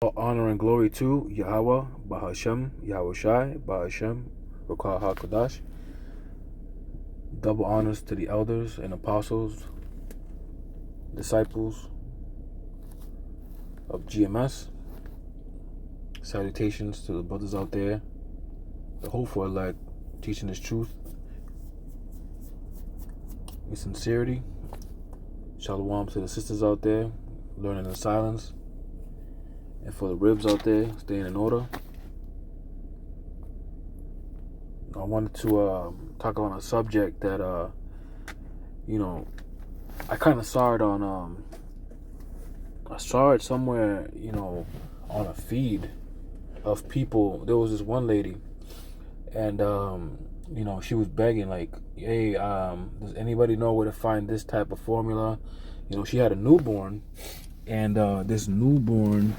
All honor and glory to Yahweh, Bahashem, Yahweh Shai, Bahashem, Rakah HaKadosh. Double honors to the elders and apostles, disciples of GMS. Salutations to the brothers out there, the hopeful elect, teaching this truth with sincerity. Shalom to the sisters out there, learning in silence. And for the ribs out there, staying in order. I wanted to talk on a subject that, I kind of saw it on, I saw it somewhere, on a feed of people. There was this one lady, and, she was begging, like, hey, does anybody know where to find this type of formula? She had a newborn, and this newborn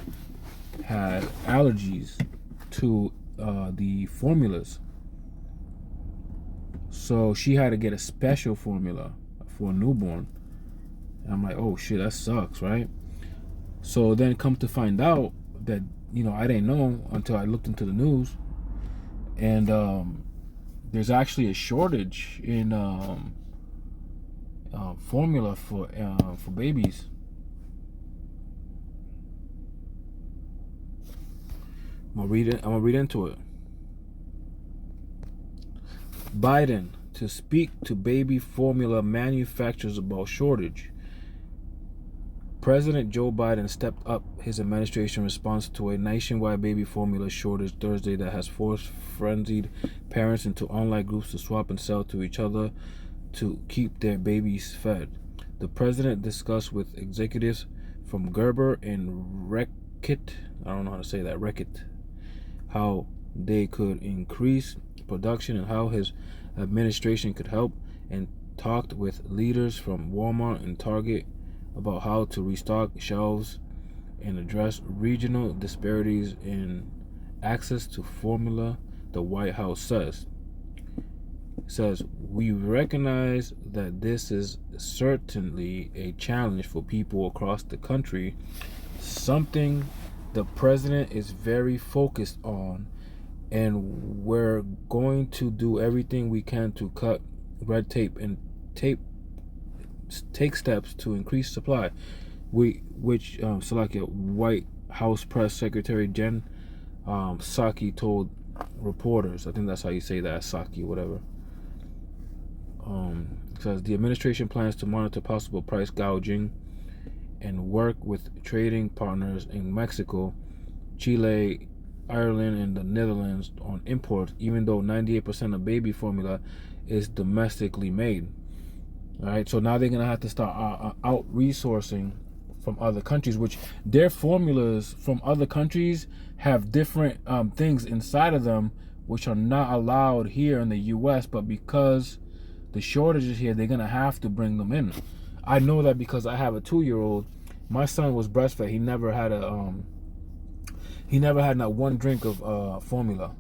had allergies to the formulas. So she had to get a special formula for a newborn. And I'm like, oh shit, that sucks, right? So then come to find out that, I didn't know until I looked into the news. And there's actually a shortage in formula for babies. I'm gonna read into it. Biden to speak to baby formula manufacturers about shortage. President Joe Biden stepped up his administration response to a nationwide baby formula shortage Thursday that has forced frenzied parents into online groups to swap and sell to each other to keep their babies fed. The president discussed with executives from Gerber and Reckitt, I don't know how to say that, Reckitt, how they could increase production and how his administration could help, and talked with leaders from Walmart and Target about how to restock shelves and address regional disparities in access to formula, the White House says. It says, we recognize that this is certainly a challenge for people across the country, something the president is very focused on, and we're going to do everything we can to cut red tape and take steps to increase supply. Which White House Press Secretary Jen Psaki told reporters. I think that's how you say that, Psaki, whatever. It says the administration plans to monitor possible price gouging and work with trading partners in Mexico, Chile, Ireland, and the Netherlands on imports, even though 98% of baby formula is domestically made. All right, so now they're gonna have to start out resourcing from other countries, which their formulas from other countries have different things inside of them, which are not allowed here in the U.S. But because the shortage is here, they're gonna have to bring them in. I know that because I have a 2-year-old. My son was breastfed. He never had not one drink of formula.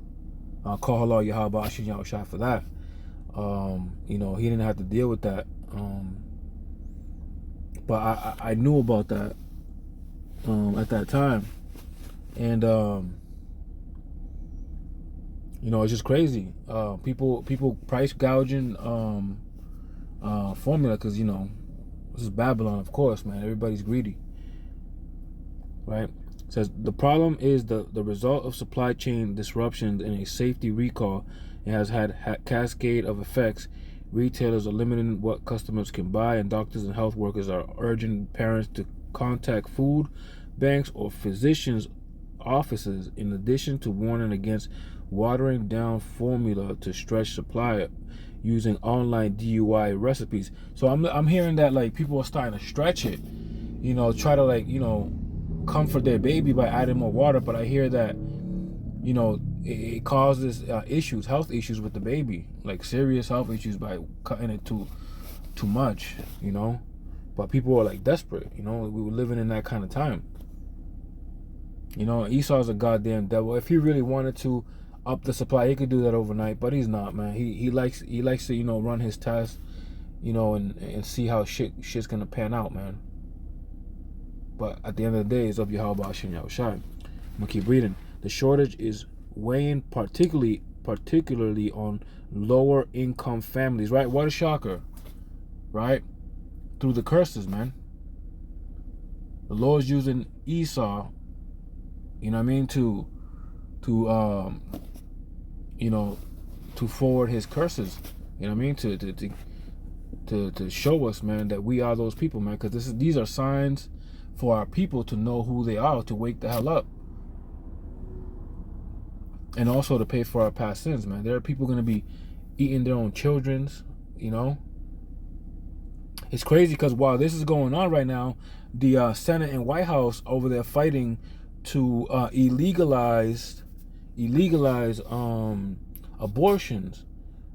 Call halal Yahweh Ashin Yahweh Shai for that. He didn't have to deal with that. But I knew about that at that time. And it's just crazy. People price gouging formula because this is Babylon, of course, man. Everybody's greedy, right? It says the problem is the result of supply chain disruptions and a safety recall. It has had cascade of effects. Retailers are limiting what customers can buy, and doctors and health workers are urging parents to contact food banks or physicians' offices, in addition to warning against watering down formula to stretch supply using online DIY recipes. So I'm hearing that like people are starting to stretch it, try to comfort their baby by adding more water. But I hear that it causes health issues with the baby, like serious health issues by cutting it too much, But people are like desperate, we were living in that kind of time. Esau's a goddamn devil. If he really wanted to up the supply, he could do that overnight, but he's not, man. He likes to run his tests, and see how shit's gonna pan out, man. But at the end of the day, it's up Yahweh Hashem Yahweh Shai. I'm gonna keep reading. The shortage is weighing particularly on lower income families, right? What a shocker, right? Through the curses, man. The Lord's using Esau, you know what I mean, to you know, to forward his curses, you know what I mean, to show us, man, that we are those people, man, because these are signs for our people to know who they are, to wake the hell up, and also to pay for our past sins, man. There are people going to be eating their own children's, you know. It's crazy because while this is going on right now, the Senate and White House over there fighting to illegalize abortions,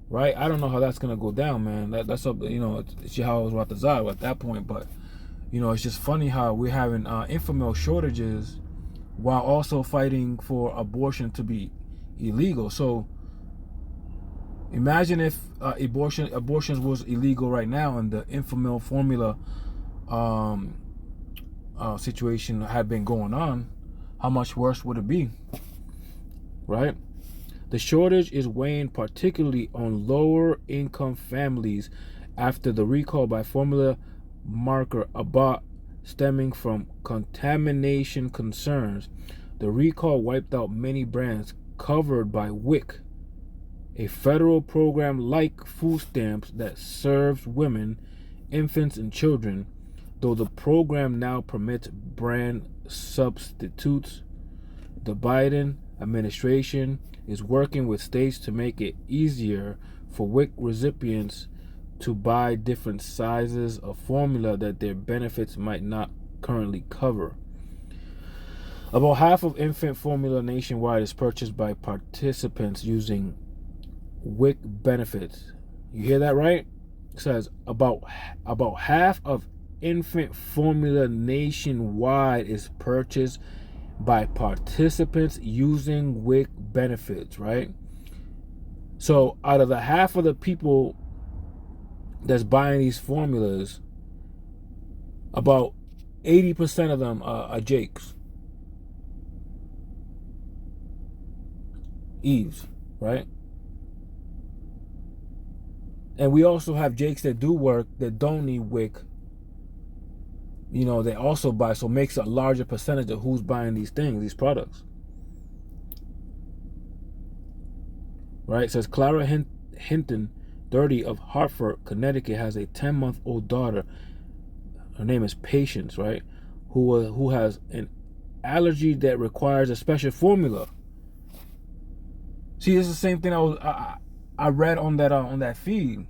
right? I don't know how that's gonna go down, man. That's up, you know, it's how was about to Zod at that point. But you know, it's just funny how we're having infamil shortages while also fighting for abortion to be illegal. So imagine if abortions was illegal right now and the infamil formula situation had been going on, how much worse would it be, right? The shortage is weighing particularly on lower income families after the recall by formula maker Abbott stemming from contamination concerns. The recall wiped out many brands covered by WIC, a federal program like food stamps that serves women, infants, and children. Though the program now permits brand substitutes, the Biden administration is working with states to make it easier for WIC recipients to buy different sizes of formula that their benefits might not currently cover. About half of infant formula nationwide is purchased by participants using WIC benefits. You hear that right? It says about half of infant formula nationwide is purchased by participants using WIC benefits, right? So out of the half of the people that's buying these formulas, about 80% of them are Jakes, Eves, right? And we also have Jakes that do work that don't need WIC. You know, they also buy, so it makes a larger percentage of who's buying these things, these products. Right? It says Clara Hinton, 30, of Hartford, Connecticut, has a 10-month-old daughter. Her name is Patience, right? Who has an allergy that requires a special formula. See, it's the same thing I read on that feed.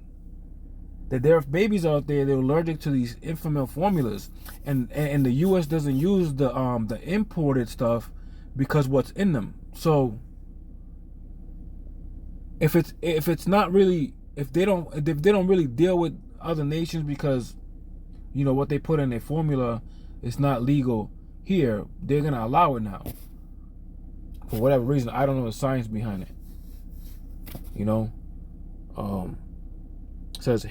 That there are babies out there that are allergic to these infamil formulas, and the U.S. doesn't use the imported stuff because what's in them. So if it's not really, if they don't really deal with other nations because, you know, what they put in their formula is not legal here, they're gonna allow it now for whatever reason. I don't know the science behind it. You know, says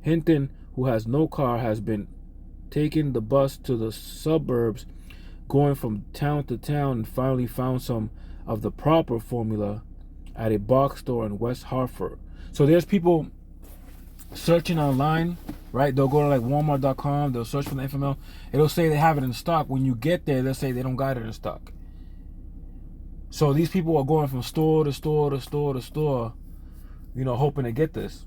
Hinton, who has no car, has been taking the bus to the suburbs, going from town to town, and finally found some of the proper formula at a box store in West Hartford. So there's people searching online, right? They'll go to like Walmart.com, they'll search for the infamil. It'll say they have it in stock. When you get there, they'll say they don't got it in stock. So these people are going from store to store to store to store, you know, hoping to get this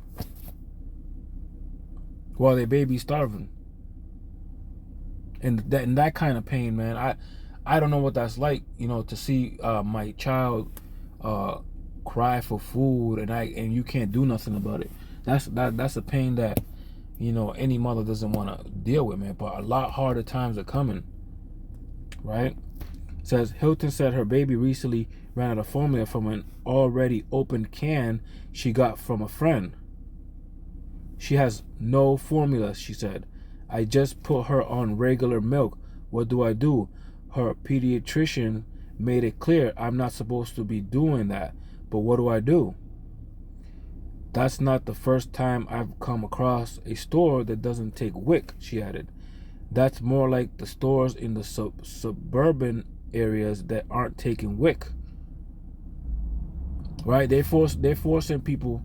while their baby's starving. And that kind of pain, man, I don't know what that's like, you know, to see my child cry for food and you can't do nothing about it. That's a pain that, you know, any mother doesn't want to deal with, man. But a lot harder times are coming, right? It says Hilton said her baby recently ran out of formula from an already opened can she got from a friend. She has no formula, she said. I just put her on regular milk. What do I do? Her pediatrician made it clear I'm not supposed to be doing that. But what do I do? That's not the first time I've come across a store that doesn't take WIC, she added. That's more like the stores in the suburban areas that aren't taking WIC. Right? They're forcing people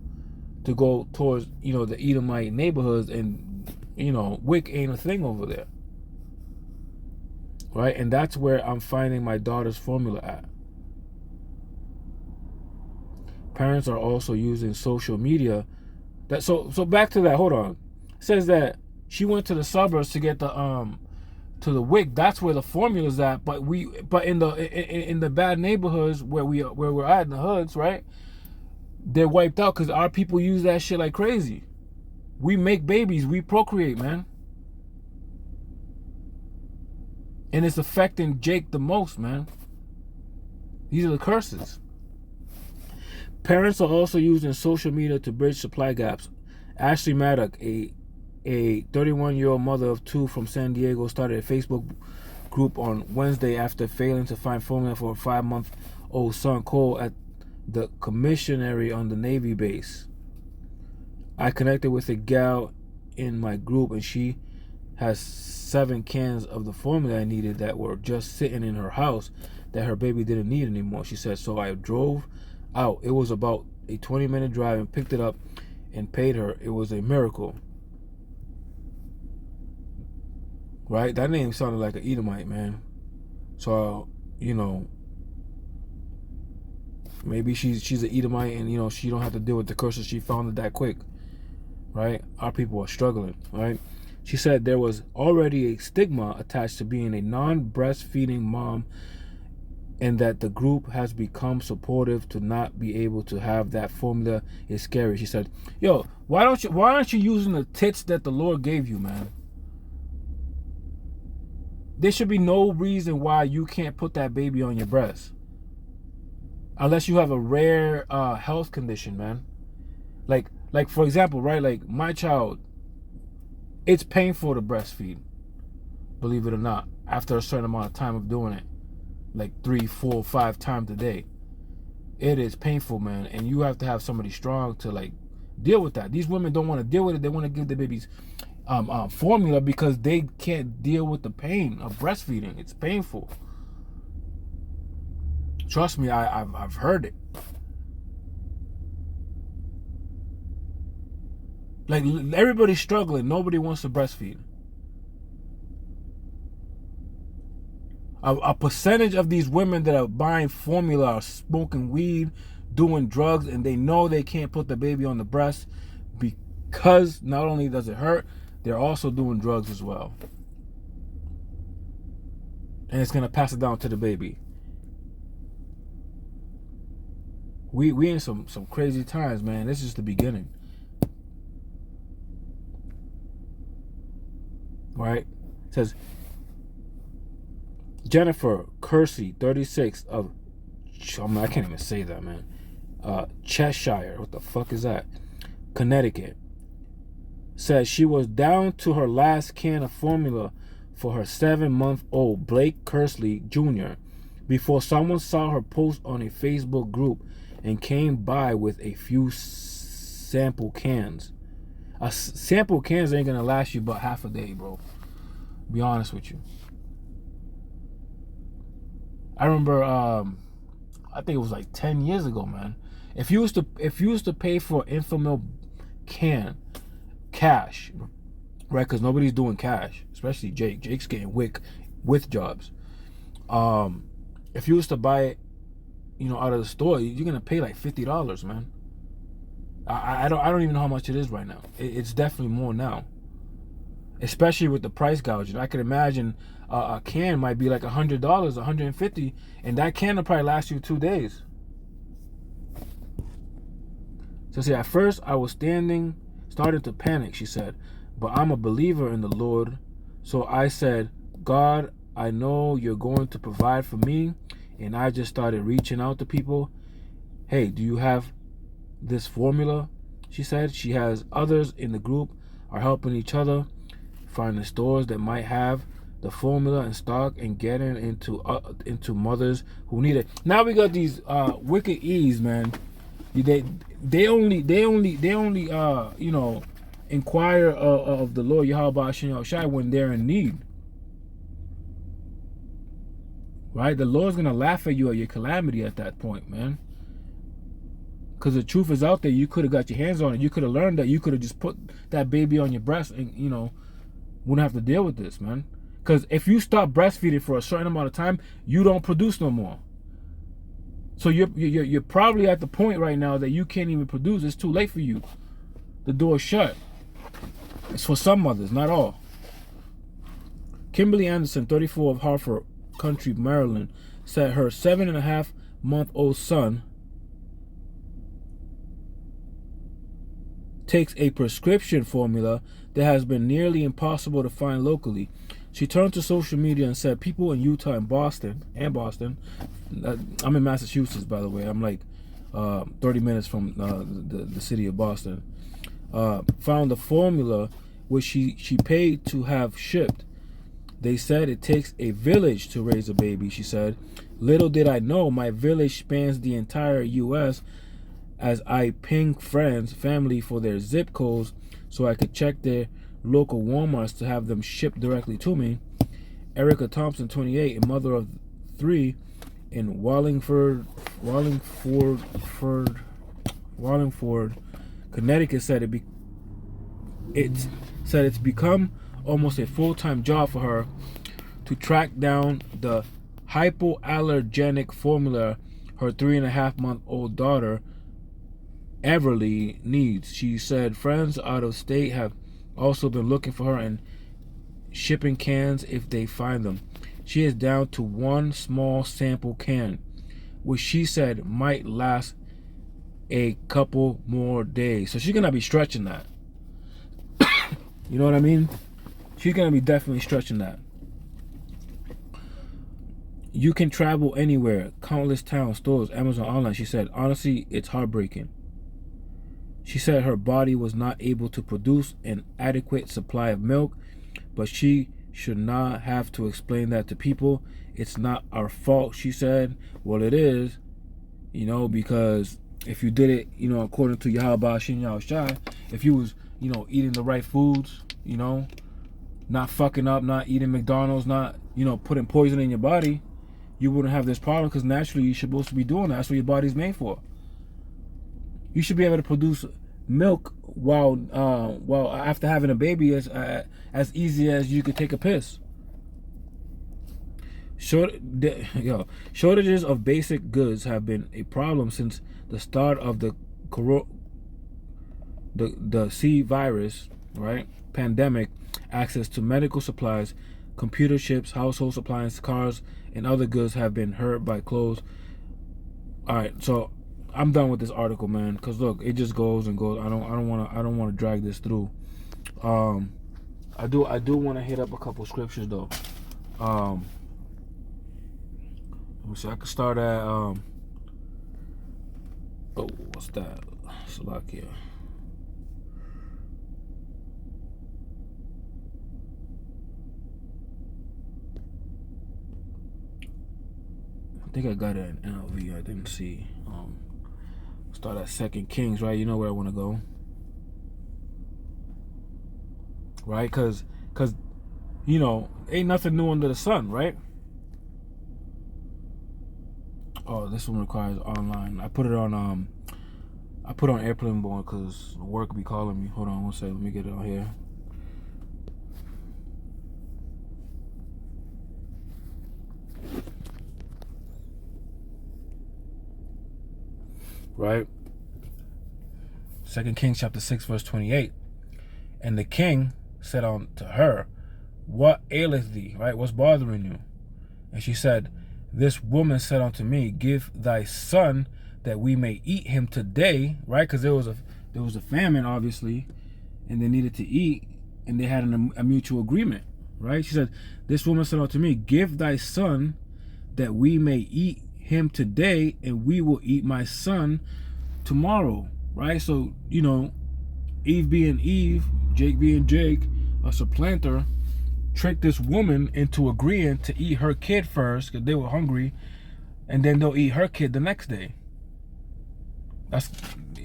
to go towards, the Edomite neighborhoods, and WIC ain't a thing over there. Right? And that's where I'm finding my daughter's formula at. Parents are also using social media. So back to that. Hold on. It says that she went to the suburbs to get the WIC. That's where the formula's at. But in the bad neighborhoods where we're at in the hoods, right? They're wiped out because our people use that shit like crazy. We make babies. We procreate, man. And it's affecting Jake the most, man. These are the curses. Parents are also using social media to bridge supply gaps. Ashley Maddock, a 31-year-old mother of 2 from San Diego, started a Facebook group on Wednesday after failing to find formula for a 5-month-old son, Cole, at the commissary on the Navy base. I connected with a gal in my group, and she has 7 cans of the formula I needed that were just sitting in her house that her baby didn't need anymore. She said, so I drove out. It was about a 20-minute drive, and picked it up and paid her. It was a miracle. Right? That name sounded like an Edomite, man. So, maybe she's an Edomite, and she don't have to deal with the curses. She found it that quick. Right? Our people are struggling, right? She said there was already a stigma attached to being a non-breastfeeding mom, and that the group has become supportive. To not be able to have that formula is scary. She said, yo, why aren't you using the tits that the Lord gave you, man? There should be no reason why you can't put that baby on your breast. Unless you have a rare health condition, man. Like for example, right? Like my child, it's painful to breastfeed, believe it or not, after a certain amount of time of doing it, like 3, 4, 5 times a day. It is painful, man, and you have to have somebody strong to like deal with that. These women don't want to deal with it. They want to give their babies formula because they can't deal with the pain of breastfeeding. It's painful. Trust me, I've heard it. Like, everybody's struggling. Nobody wants to breastfeed. A percentage of these women that are buying formula are smoking weed, doing drugs, and they know they can't put the baby on the breast because not only does it hurt, they're also doing drugs as well. And it's going to pass it down to the baby. We in some crazy times, man. This is the beginning. Right? It says Jennifer Kersey, 36, of I can't even say that, man. Cheshire, what the fuck is that? Connecticut, says she was down to her last can of formula for her 7-month-old Blake Kersley Jr. before someone saw her post on a Facebook group and came by with a few sample cans. Sample cans ain't gonna last you but half a day, bro. Be honest with you. I remember, I think it was like 10 years ago, man. If you was to pay for an Infamil can, cash, right? Because nobody's doing cash, especially Jake. Jake's getting WIC with jobs. If you was to buy it, out of the store, you're gonna pay like $50, man. I don't even know how much it is right now. It's definitely more now, especially with the price gouging. I could imagine a can might be like $100, $150, and that can will probably last you 2 days. So see, at first I was starting to panic, she said, but I'm a believer in the Lord, so I said, God, I know you're going to provide for me, and I just started reaching out to people. Hey, do you have this formula? She said she has others in the group are helping each other finding stores that might have the formula in stock and getting into mothers who need it. Now we got these wicked E's, man. They only inquire of the Lord Yahweh Shai when they're in need. right? The Lord's gonna laugh at you at your calamity at that point, man. Because the truth is out there. You could have got your hands on it. You could have learned that. You could have just put that baby on your breast and, you know, wouldn't have to deal with this, man. Because if you stop breastfeeding for a certain amount of time, you don't produce no more. So you're probably at the point right now that you can't even produce. It's too late for you. The door's shut. It's for some mothers, not all. Kimberly Anderson, 34, of Hartford County, Maryland, said her 7.5-month-old son takes a prescription formula that has been nearly impossible to find locally. She turned to social media and said people in Utah and Boston, I'm in Massachusetts, by the way. I'm like 30 minutes from the city of Boston, found the formula which she paid to have shipped. They said it takes a village to raise a baby, she said. Little did I know my village spans the entire U.S. as I ping friends, family for their zip codes so I could check their local Walmarts to have them shipped directly to me. Erica Thompson, 28, a mother of 3 in Wallingford, Connecticut, said it's become almost a full-time job for her to track down the hypoallergenic formula her 3.5-month-old daughter Everly needs. She said friends out of state have also been looking for her and shipping cans if they find them. She is down to one small sample can, which she said might last a couple more days. So she's gonna be stretching that. You know what I mean? She's gonna be definitely stretching that. You can travel anywhere, countless towns, stores, Amazon, online. She said, honestly, it's heartbreaking. She said her body was not able to produce an adequate supply of milk, but she should not have to explain that to people. It's not our fault, she said. Well, it is, you know, because if you did it, you know, according to Yahweh Shin Yahushai, if you was, you know, eating the right foods, you know, not fucking up, not eating McDonald's, not, you know, putting poison in your body, you wouldn't have this problem, because naturally you're supposed to be doing that. That's what your body's made for. You should be able to produce milk while after having a baby as easy as you could take a piss. Shortages of basic goods have been a problem since the start of the C virus, right? Pandemic. Access to medical supplies, computer chips, household supplies, cars, and other goods have been hurt by clothes. All right, so I'm done with this article, man. Cause look, it just goes and goes. I don't want to drag this through. I do want to hit up a couple scriptures though. Let me see. I could start at what's that? Salakia. I think I got it in NLV. I didn't see. Start at 2 Kings, right? You know where I want to go, right? Cause you know, ain't nothing new under the sun, right? Oh, this one requires online. I put it on airplane mode because work be calling me. Hold on one second. Let me get it on here. Right? 2 Kings chapter 6 verse 28. And the king said unto her, what aileth thee? Right? What's bothering you? And she said, this woman said unto me, give thy son that we may eat him today. Right? Because there was a famine, obviously, and they needed to eat, and they had a mutual agreement. Right? She said, this woman said unto me, give thy son that we may eat him today, and we will eat my son tomorrow. Right? So, you know, Eve being Eve, Jake being Jake, a supplanter, tricked this woman into agreeing to eat her kid first because they were hungry, and then they'll eat her kid the next day. That's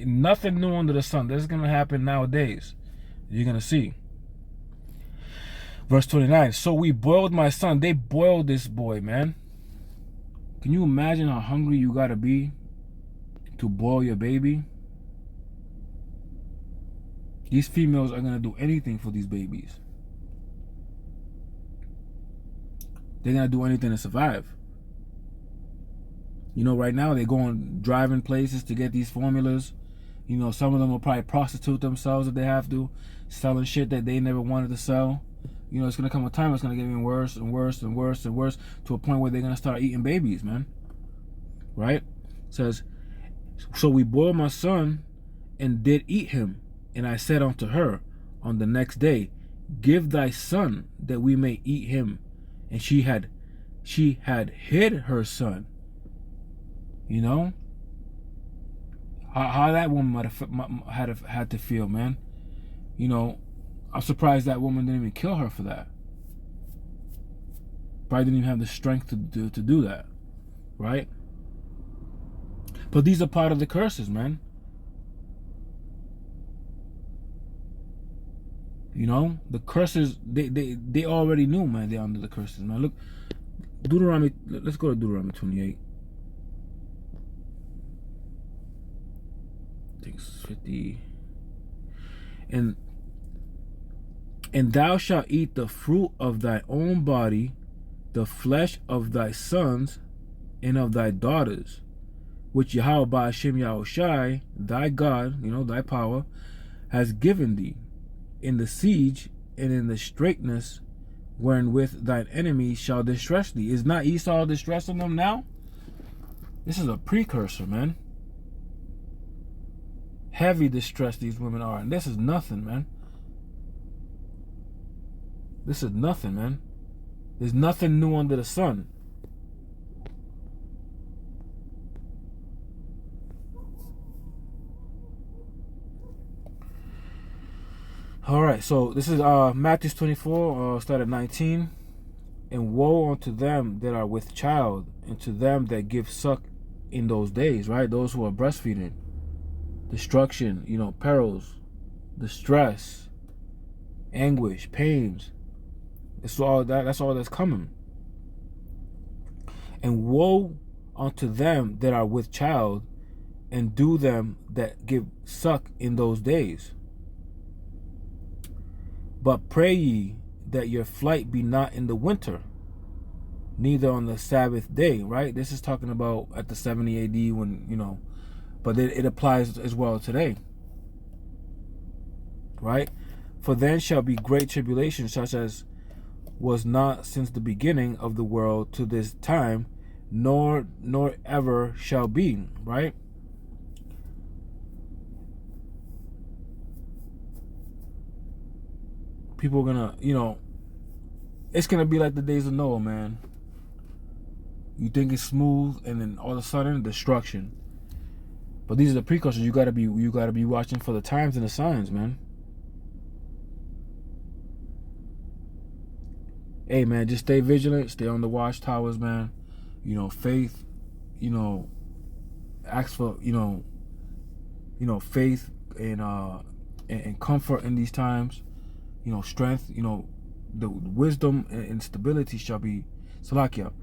nothing new under the sun. This is gonna happen nowadays. You're gonna see. Verse 29. So we boiled my son. They boiled this boy, man. Can you imagine how hungry you gotta be to boil your baby? These females are gonna do anything for these babies. They're gonna do anything to survive. You know, right now they're going driving places to get these formulas. You know, some of them will probably prostitute themselves if they have to, selling shit that they never wanted to sell. You know, it's gonna come a time it's gonna get even worse and worse and worse and worse to a point where they're gonna start eating babies, man. Right? It says, so we boiled my son and did eat him. And I said unto her on the next day, give thy son that we may eat him. And she had hid her son. You know how that woman might have had to feel, man. You know, I'm surprised that woman didn't even kill her for that. Probably didn't even have the strength to do that, right? But these are part of the curses, man. You know, the curses, they already knew, man. They're under the curses, man. Look, Deuteronomy. Let's go to Deuteronomy 28. I think it's 50. And thou shalt eat the fruit of thy own body, the flesh of thy sons and of thy daughters, which Yahweh by Hashem Yahushai, thy God, you know, thy power, has given thee, in the siege and in the straitness wherewith thine enemies shall distress thee. Is not Esau distressing them now? This is a precursor, man. Heavy distress these women are, and this is nothing, man. This is nothing, man. There's nothing new under the sun. All right, so this is Matthew 24, start at 19. And woe unto them that are with child, and to them that give suck in those days, right? Those who are breastfeeding. Destruction, you know, perils, distress, anguish, pains. It's all that's all that's coming. And woe unto them that are with child, and do them that give suck in those days. But pray ye that your flight be not in the winter, neither on the Sabbath day, right? This is talking about at the 70 AD when, you know, but it applies as well today, right? For then shall be great tribulation, such as was not since the beginning of the world to this time, nor ever shall be, right? People are gonna, you know, it's gonna be like the days of Noah, man. You think it's smooth, and then all of a sudden, destruction. But these are the precursors. You gotta be watching for the times and the signs, man. Hey, man, just stay vigilant. Stay on the watchtowers, man. You know, faith. You know, ask for faith and comfort in these times. You know, strength. You know, the wisdom and stability shall be Salakia.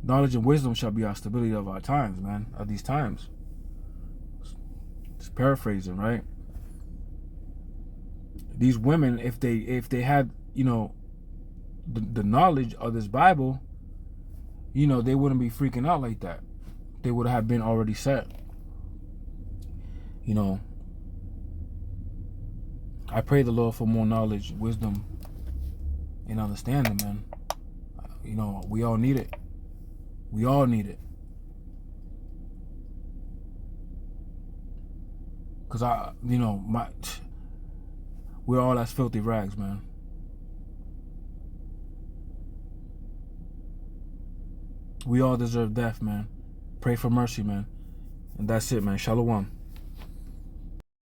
Knowledge and wisdom shall be our stability of our times, man. Of these times. It's paraphrasing, right? These women, if they had, you know, the knowledge of this Bible, you know, they wouldn't be freaking out like that. They would have been already set. You know, I pray the Lord for more knowledge, wisdom, and understanding, man. You know, we all need it. We all need it. Cause we're all as filthy rags, man. We all deserve death, man. Pray for mercy, man. And that's it, man. Shalom.